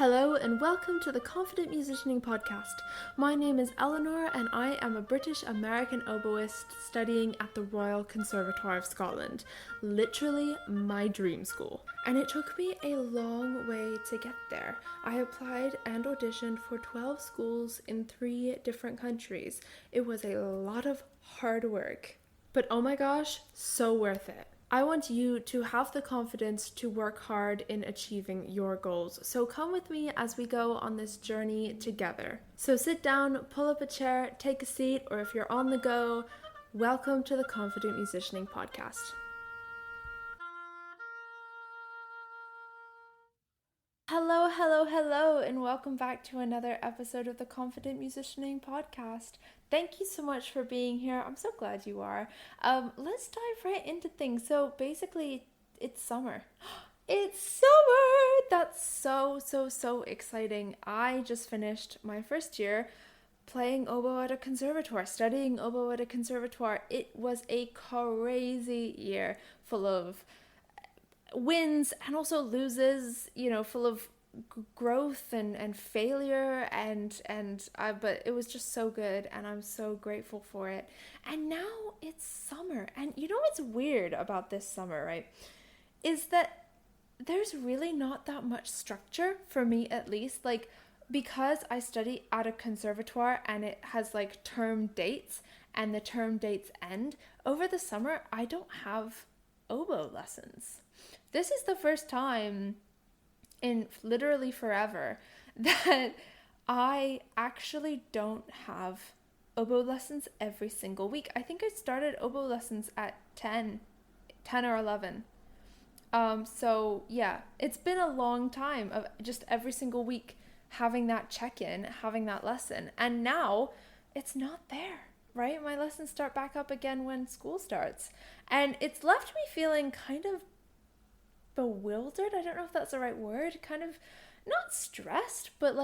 Hello and welcome to the Confident Musicianing Podcast. My name is Eleanor and I am a British American oboist studying at the Royal Conservatoire of Scotland, literally my dream school. And it took me a long way to get there. I applied and auditioned for 12 schools in 3 different countries. It was a lot of hard work, but oh my gosh, so worth it. I want you to have the confidence to work hard in achieving your goals. So come with me as we go on this journey together. So sit down, pull up a chair, take a seat, or if you're on the go, welcome to the Confident Musicianing Podcast. Hello, and welcome back to another episode of the Confident Musicianing Podcast. Thank you so much for being here. I'm so glad you are. Let's dive right into things. So basically, it's summer. It's summer! That's so exciting. I just finished my first year playing oboe at a conservatoire, studying oboe at a conservatoire. It was a crazy year full of wins and also loses, full of growth and failure but it was just so good and I'm so grateful for it. And now it's summer, and you know what's weird about this summer, right, is that there's really not that much structure for me, at least, because I study at a conservatoire and it has term dates and the term dates end over the summer. I don't have oboe lessons. This is the first time in literally forever that I actually don't have oboe lessons every single week. I think I started oboe lessons at 10 or 11. So yeah, it's been a long time of just every single week having that check-in, having that lesson. And now it's not there, right? My lessons start back up again when school starts. And it's left me feeling kind of bewildered. I don't know if that's the right word. Kind of not stressed, but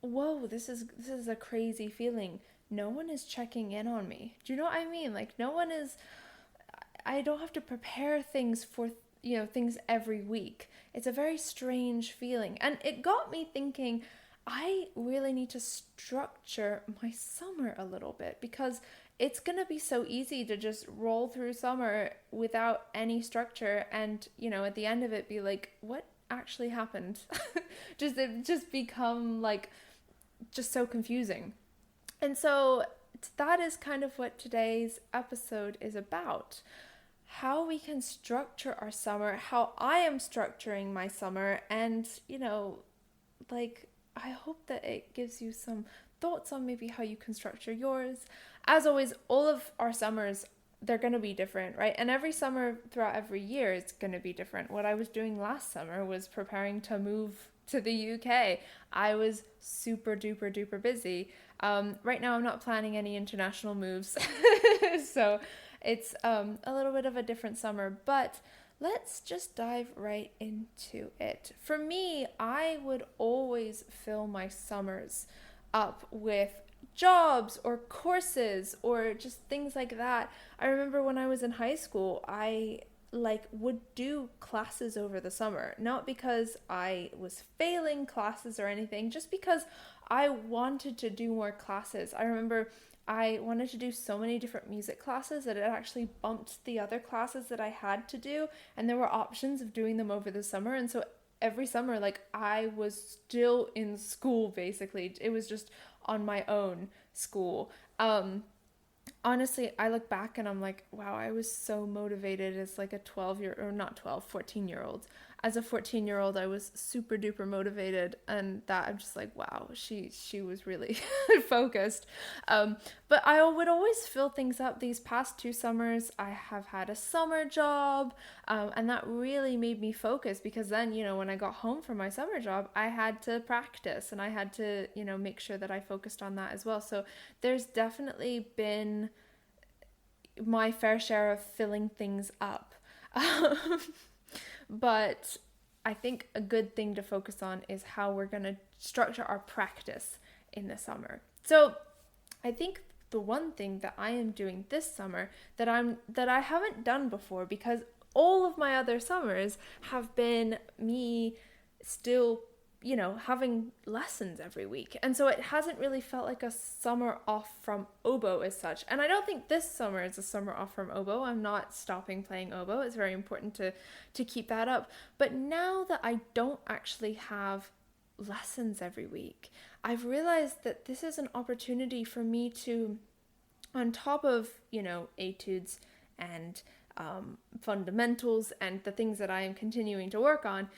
whoa, this is a crazy feeling. No one is checking in on me. Do you know what I mean? No one is. I don't have to prepare things for things every week. It's a very strange feeling, and it got me thinking. I really need to structure my summer a little bit, because it's going to be so easy to just roll through summer without any structure and, at the end of it be like, what actually happened? just become just so confusing. And so that is kind of what today's episode is about. How we can structure our summer, how I am structuring my summer, and, I hope that it gives you some thoughts on maybe how you can structure yours. As always, all of our summers, they're going to be different, right? And every summer throughout every year, it's going to be different. What I was doing last summer was preparing to move to the UK. I was super duper busy. Right now, I'm not planning any international moves. So it's a little bit of a different summer, but let's just dive right into it. For me, I would always fill my summers up with jobs or courses or just things like that. I remember when I was in high school, I would do classes over the summer, not because I was failing classes or anything, just because I wanted to do more classes. I remember I wanted to do so many different music classes that it actually bumped the other classes that I had to do, and there were options of doing them over the summer. And so every summer, I was still in school, basically. It was just on my own school. Honestly, I look back and I'm like, wow, I was so motivated as a 14-year-old. As a 14-year-old, I was super duper motivated, and that I'm just like, wow, she was really focused. But I would always fill things up. These past 2 summers, I have had a summer job, and that really made me focus, because then, when I got home from my summer job, I had to practice and I had to, make sure that I focused on that as well. So there's definitely been my fair share of filling things up. But I think a good thing to focus on is how we're going to structure our practice in the summer. So I think the one thing that I am doing this summer that I haven't done before, because all of my other summers have been me still having lessons every week. And so it hasn't really felt like a summer off from oboe as such. And I don't think this summer is a summer off from oboe. I'm not stopping playing oboe. It's very important to keep that up. But now that I don't actually have lessons every week, I've realized that this is an opportunity for me to, on top of, etudes and fundamentals and the things that I am continuing to work on,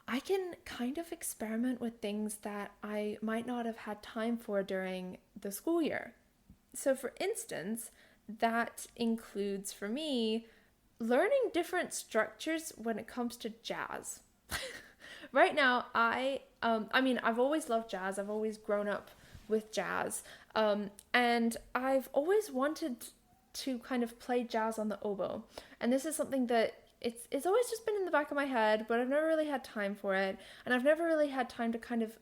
I can kind of experiment with things that I might not have had time for during the school year. So for instance, that includes for me learning different structures when it comes to jazz. Right now, I've always loved jazz. I've always grown up with jazz. And I've always wanted to kind of play jazz on the oboe. And this is something that it's always just been in the back of my head, but I've never really had time for it. And I've never really had time to kind of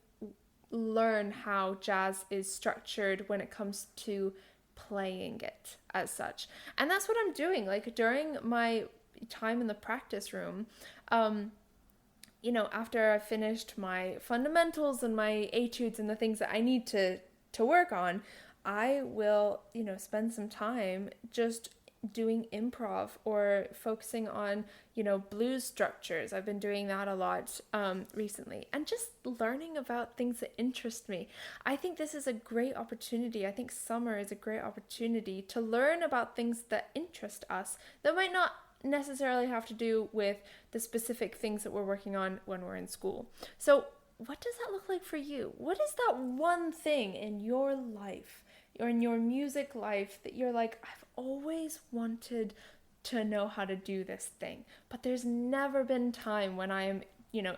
learn how jazz is structured when it comes to playing it as such. And that's what I'm doing. Like during my time in the practice room, after I finished my fundamentals and my etudes and the things that I need to work on, I will, spend some time just doing improv or focusing on, blues structures. I've been doing that a lot recently, and just learning about things that interest me. I think this is a great opportunity. I think summer is a great opportunity to learn about things that interest us that might not necessarily have to do with the specific things that we're working on when we're in school. So what does that look like for you? What is that one thing in your life or in your music life that you're like, I've always wanted to know how to do this thing, but there's never been time when I am,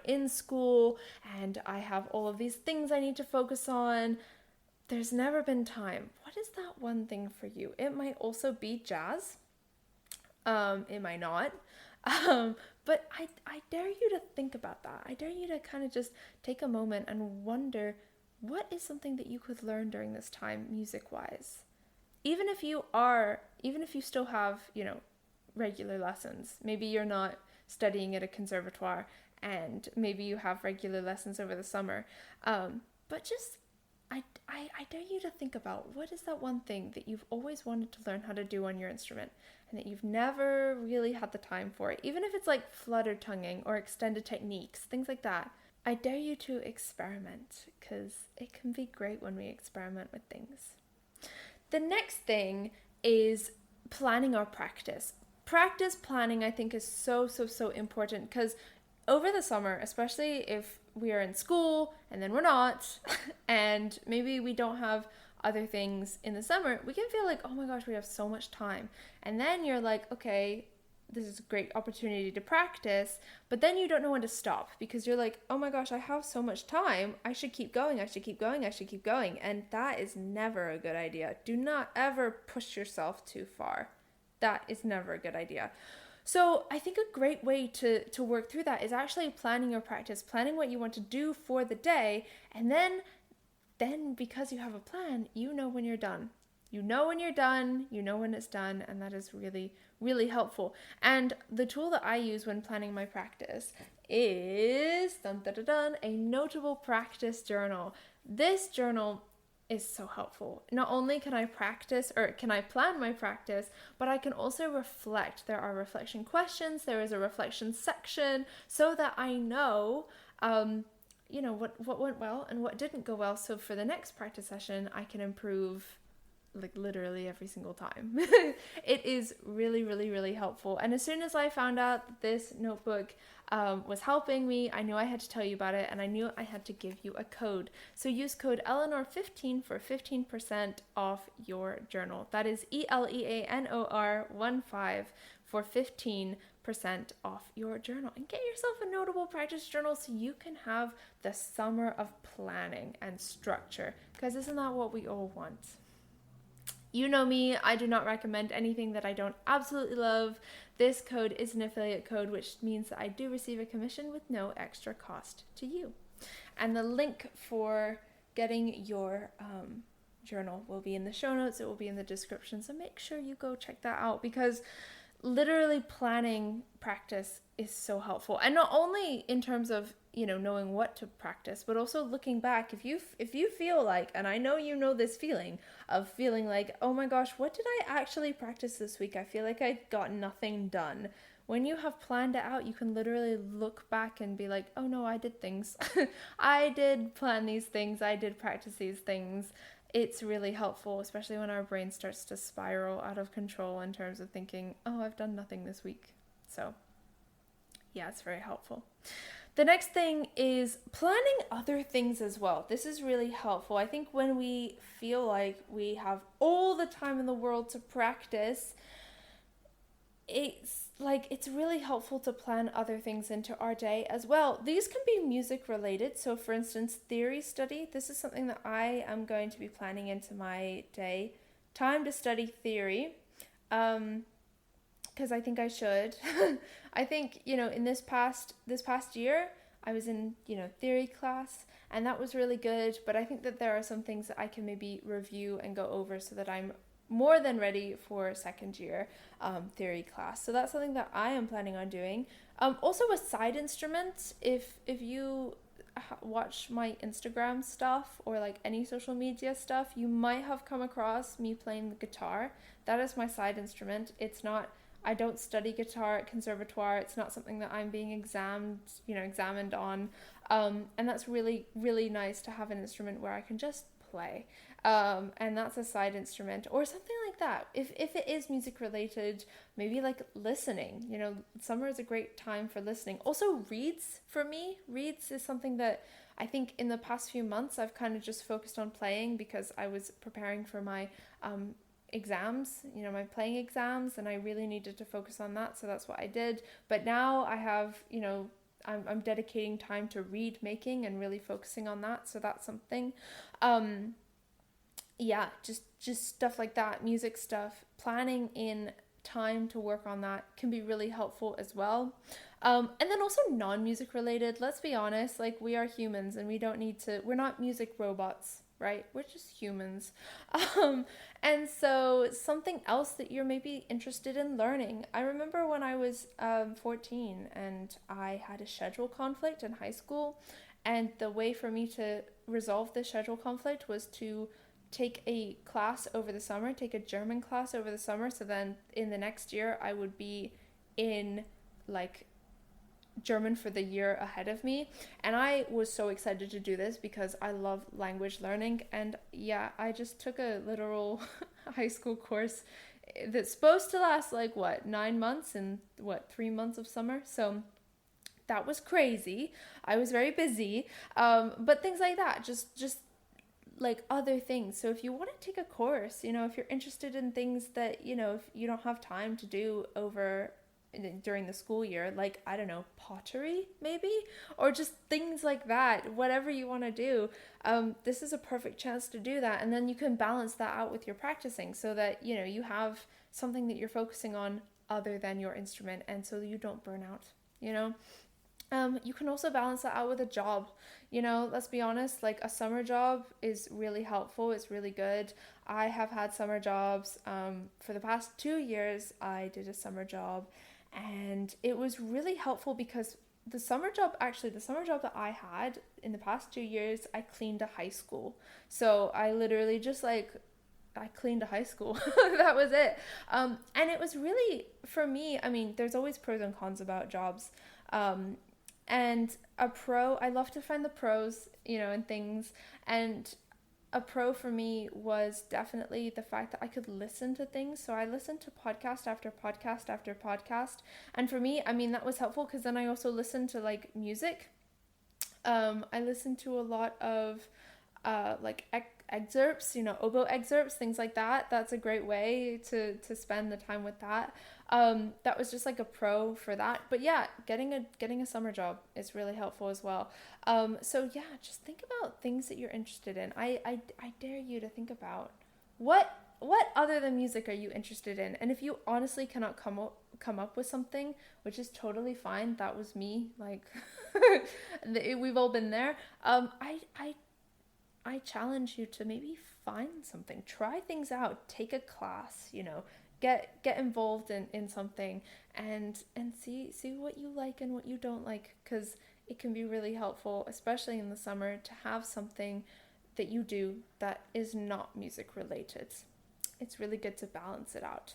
in school and I have all of these things I need to focus on. There's never been time. What is that one thing for you? It might also be jazz. It might not. But I dare you to think about that. I dare you to kind of just take a moment and wonder, what is something that you could learn during this time music-wise? Even if you still have, regular lessons. Maybe you're not studying at a conservatoire and maybe you have regular lessons over the summer. But just, I dare you to think about, what is that one thing that you've always wanted to learn how to do on your instrument and that you've never really had the time for it? Even if it's like flutter tonguing or extended techniques, things like that. I dare you to experiment, because it can be great when we experiment with things. The next thing is planning our practice. Practice planning, I think, is so important, because over the summer, especially if we are in school and then we're not, and maybe we don't have other things in the summer, we can feel like, oh my gosh, we have so much time. And then you're like, okay, this is a great opportunity to practice, but then you don't know when to stop, because you're like, oh my gosh, I have so much time. I should keep going. And that is never a good idea. Do not ever push yourself too far. That is never a good idea. So I think a great way to work through that is actually planning your practice, planning what you want to do for the day. And then because you have a plan, you know when you're done. You know when you're done, you know when it's done, and that is really, really helpful. And the tool that I use when planning my practice is a notable practice journal. This journal is so helpful. Not only can I plan my practice, but I can also reflect. There are reflection questions, there is a reflection section, so that I know what went well and what didn't go well. So for the next practice session, I can improve like literally every single time. It is really, really, really helpful. And as soon as I found out that this notebook was helping me, I knew I had to tell you about it, and I knew I had to give you a code. So use code Eleanor15 for 15% off your journal. That is ELEANOR15 for 15% off your journal. And get yourself a notable practice journal so you can have the summer of planning and structure, because isn't that what we all want? You know me, I do not recommend anything that I don't absolutely love. This code is an affiliate code, which means that I do receive a commission with no extra cost to you. And the link for getting your journal will be in the show notes. It will be in the description. So make sure you go check that out, because literally planning practice is so helpful, and not only in terms of, knowing what to practice, but also looking back. If you feel like, and I know you know this feeling of feeling like, oh my gosh, what did I actually practice this week? I feel like I got nothing done. When you have planned it out, you can literally look back and be like, oh no, I did things. I did plan these things, I did practice these things. It's really helpful, especially when our brain starts to spiral out of control in terms of thinking, oh, I've done nothing this week. So, yeah, it's very helpful. The next thing is planning other things as well. This is really helpful. I think when we feel like we have all the time in the world to practice, it's really helpful to plan other things into our day as well. These can be music related. So for instance, theory study. This is something that I am going to be planning into my day. Time to study theory. Because I think I should. I think, in this past year, I was in, theory class, and that was really good. But I think that there are some things that I can maybe review and go over so that I'm more than ready for second year theory class. So that's something that I am planning on doing. Also a side instrument, if you watch my Instagram stuff or like any social media stuff, you might have come across me playing the guitar. That is my side instrument. I don't study guitar at conservatoire. It's not something that I'm being examined on. And that's really, really nice to have an instrument where I can just play. And that's a side instrument or something like that. If it is music related, maybe like listening, summer is a great time for listening. Also reads for me. Reads is something that I think in the past few months I've kind of just focused on playing because I was preparing for my exams, my playing exams, and I really needed to focus on that. So that's what I did. But now I have, I'm dedicating time to read making and really focusing on that. So that's something. Yeah, just stuff like that, music stuff, planning in time to work on that can be really helpful as well. And then also non-music related, let's be honest, like we are humans and we're not music robots, right? We're just humans. And so something else that you're maybe interested in learning. I remember when I was 14 and I had a schedule conflict in high school, and the way for me to resolve this schedule conflict was to take a class over the summer, take a German class over the summer, so then in the next year I would be in like German for the year ahead of me. And I was so excited to do this because I love language learning. And yeah, I just took a literal high school course that's supposed to last 9 months and 3 months of summer. So that was crazy. I was very busy. But things like that, just like other things. So if you want to take a course, if you're interested in things that, if you don't have time to do during the school year, like, I don't know, pottery maybe, or just things like that, whatever you want to do, this is a perfect chance to do that. And then you can balance that out with your practicing so that, you have something that you're focusing on other than your instrument, and so you don't burn out, You can also balance that out with a job. Let's be honest, like a summer job is really helpful. It's really good. I have had summer jobs. For the past 2 years, I did a summer job, and it was really helpful because the summer job that I had in the past 2 years, I cleaned a high school. So I literally just I cleaned a high school. That was it. And it was really, for me, I mean, there's always pros and cons about jobs. And I love to find the pros, in things. And a pro for me was definitely the fact that I could listen to things. So I listened to podcast after podcast after podcast. And for me, I mean, that was helpful because then I also listened to music. I listened to a lot of excerpts, oboe excerpts, things like that. That's a great way to spend the time with that. That was just like a pro for that. But yeah, getting a summer job is really helpful as well. So yeah, just think about things that you're interested in. I dare you to think about what other than music are you interested in? And if you honestly cannot come up with something, which is totally fine, that was me, we've all been there. I challenge you to maybe find something, try things out, take a class, get involved in something, and see what you like and what you don't like, because it can be really helpful, especially in the summer, to have something that you do that is not music related. It's really good to balance it out.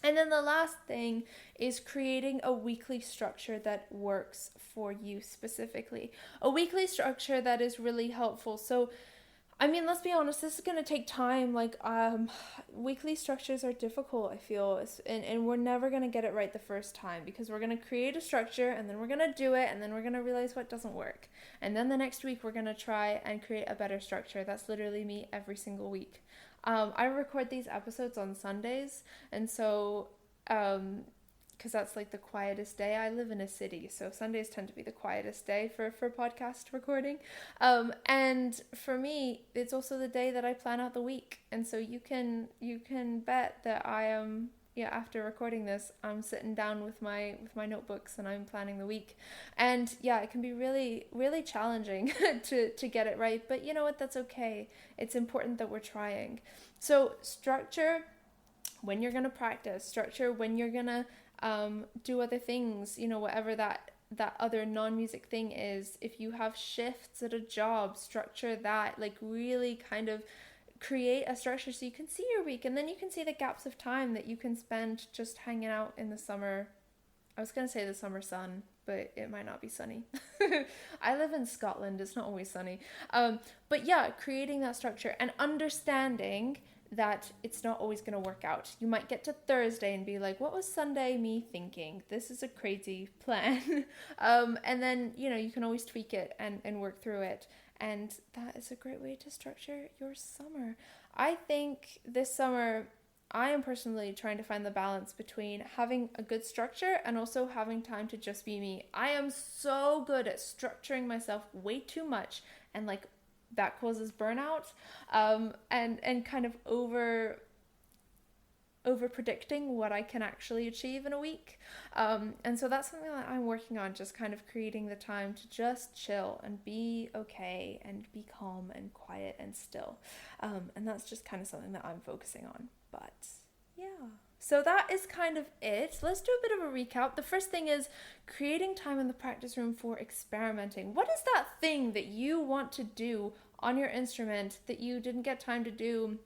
And then the last thing is creating a weekly structure that works for you specifically. A weekly structure that is really helpful. So, I mean, let's be honest, this is going to take time. Like, weekly structures are difficult, I feel. And we're never going to get it right the first time, because we're going to create a structure and then we're going to do it and then we're going to realize what doesn't work. And then the next week we're going to try and create a better structure. That's literally me every single week. I record these episodes on Sundays, and so, because that's like the quietest day. I live in a city, so Sundays tend to be the quietest day for podcast recording. And for me, it's also the day that I plan out the week, and so you can bet that I am. Yeah, after recording this, I'm sitting down with my notebooks and I'm planning the week. And yeah, it can be really, really challenging to get it right. But you know what? That's okay. It's important that we're trying. So structure when you're going to practice, structure when you're going to do other things, you know, whatever that other non-music thing is. If you have shifts at a job, structure that, like really kind of create a structure so you can see your week, and then you can see the gaps of time that you can spend just hanging out in the summer. I was going to say the summer sun, but it might not be sunny. I live in Scotland. It's not always sunny. But yeah, creating that structure and understanding that it's not always going to work out. You might get to Thursday and be like, what was Sunday me thinking? This is a crazy plan. And then, you know, you can always tweak it and work through it. And that is a great way to structure your summer. I think this summer, I am personally trying to find the balance between having a good structure and also having time to just be me. I am so good at structuring myself way too much, and like that causes burnout, and kind of over predicting what I can actually achieve in a week. And so that's something that I'm working on, just kind of creating the time to just chill and be okay and be calm and quiet and still. And that's just kind of something that I'm focusing on. But yeah. So that is kind of it. Let's do a bit of a recap. The first thing is creating time in the practice room for experimenting. What is that thing that you want to do on your instrument that you didn't get time to do,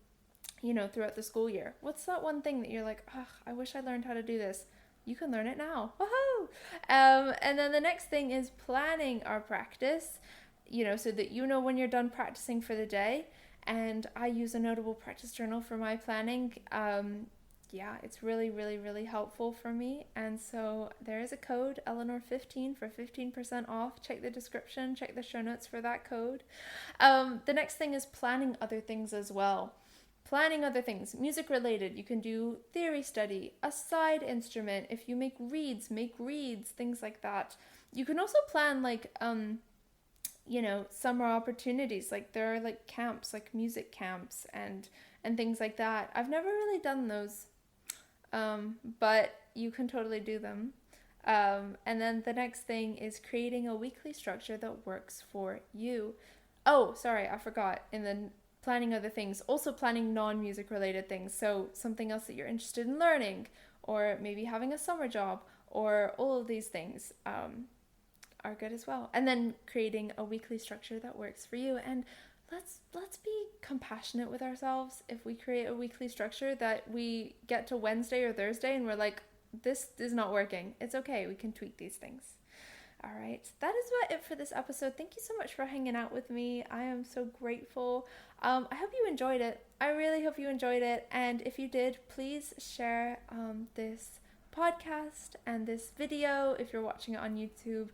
you know, throughout the school year? What's that one thing that you're like, oh, I wish I learned how to do this? You can learn it now. Woohoo! And then the next thing is planning our practice, you know, so that you know when you're done practicing for the day. And I use a notable practice journal for my planning. Yeah, it's really, really, really helpful for me. And so there is a code, Eleanor15, for 15% off. Check the description, check the show notes for that code. The next thing is planning other things as well. Planning other things, music related. You can do theory study, a side instrument. If you make reeds, things like that. You can also plan like, you know, summer opportunities. Like there are like camps, like music camps and things like that. I've never really done those, but you can totally do them. And then the next thing is creating a weekly structure that works for you. Oh, sorry, I forgot. In the planning other things, also planning non-music related things. So something else that you're interested in learning, or maybe having a summer job, or all of these things are good as well. And then creating a weekly structure that works for you. And let's be compassionate with ourselves. If we create a weekly structure that we get to Wednesday or Thursday and we're like, this is not working, it's okay. We can tweak these things. All right, that is about it for this episode. Thank you so much for hanging out with me. I am so grateful. I hope you enjoyed it. I really hope you enjoyed it. And if you did, please share this podcast and this video, if you're watching it on YouTube,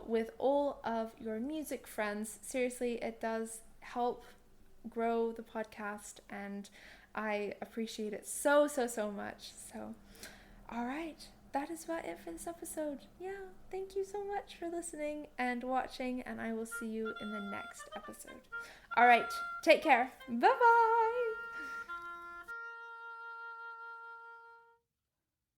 with all of your music friends. Seriously, it does help grow the podcast, and I appreciate it so much. So, all right. That is about it for this episode. Yeah, thank you so much for listening and watching, and I will see you in the next episode. All right, take care. Bye-bye.